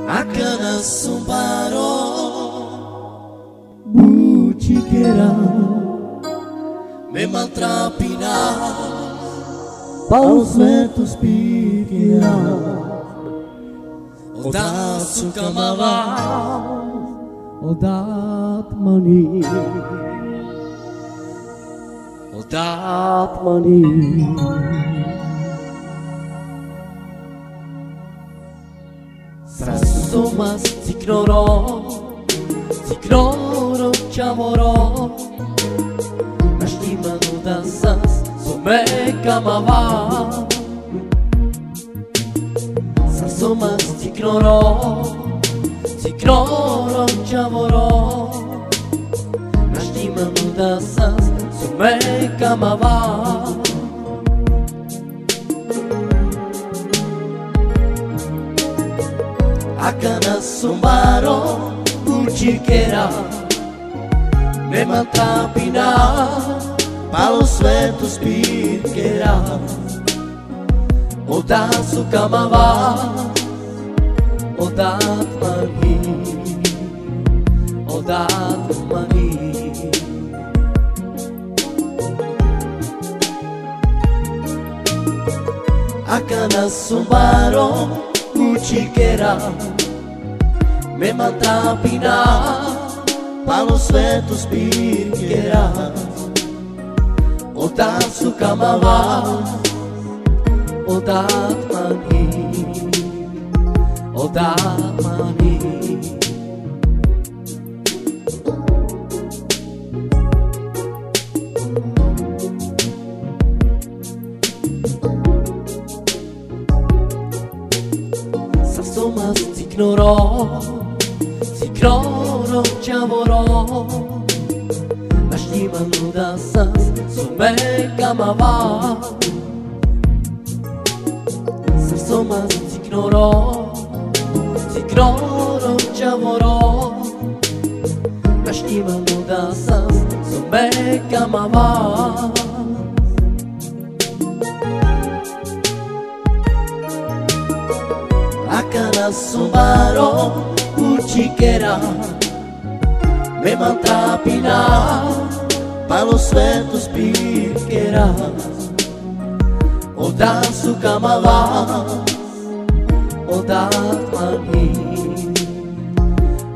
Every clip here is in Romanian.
Akan sumbaro Bucikera memang terapina Paus ventos piquera Oda suka mawa Odat mani Oda mani Sasumas Signoro Ciamoro Nastimano danças Someka mawa Sasumas Signoro Ciamoro Nastimano danças Someka mawa Akan sumbaro Bucikera memang tapina Palos ventos piquera Oda suka mawa Odat mani Odat mani Akan sumbaro Bucikera memang tapina Palos ventos piquera Oda suka mawa Odat mani Odat mani Sasumas Signoro Ciamoro Nastimano danças Someka mawa Sasumas Signoro Ciamoro Nastimano danças Someka mawa Akan sumbaro Bucikera memang tapina Palos ventos piquera Oda suka mawa Odat mani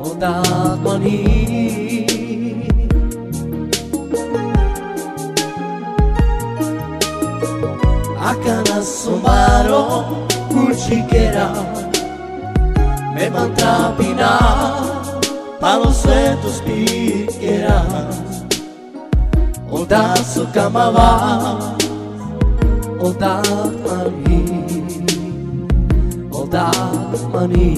Odat mani Akan sumbaro Bucikera memang tapina Palos ventos piquera Oda suka mawa Odat mani Odat mani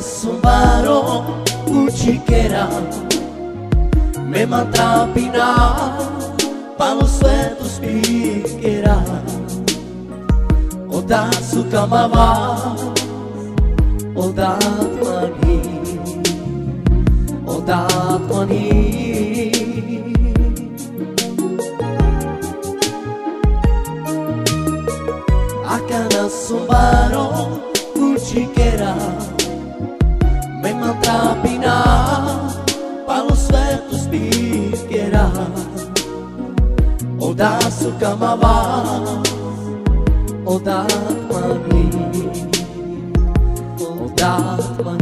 Sumbaro Bucikera memang tapina Palos ventos piquera Oda suka mawa Odat mani Odat mani Akan sumbaro Bucikera memang tapina Palos ventos piquera Oda suka mawa Odat mani Odat mani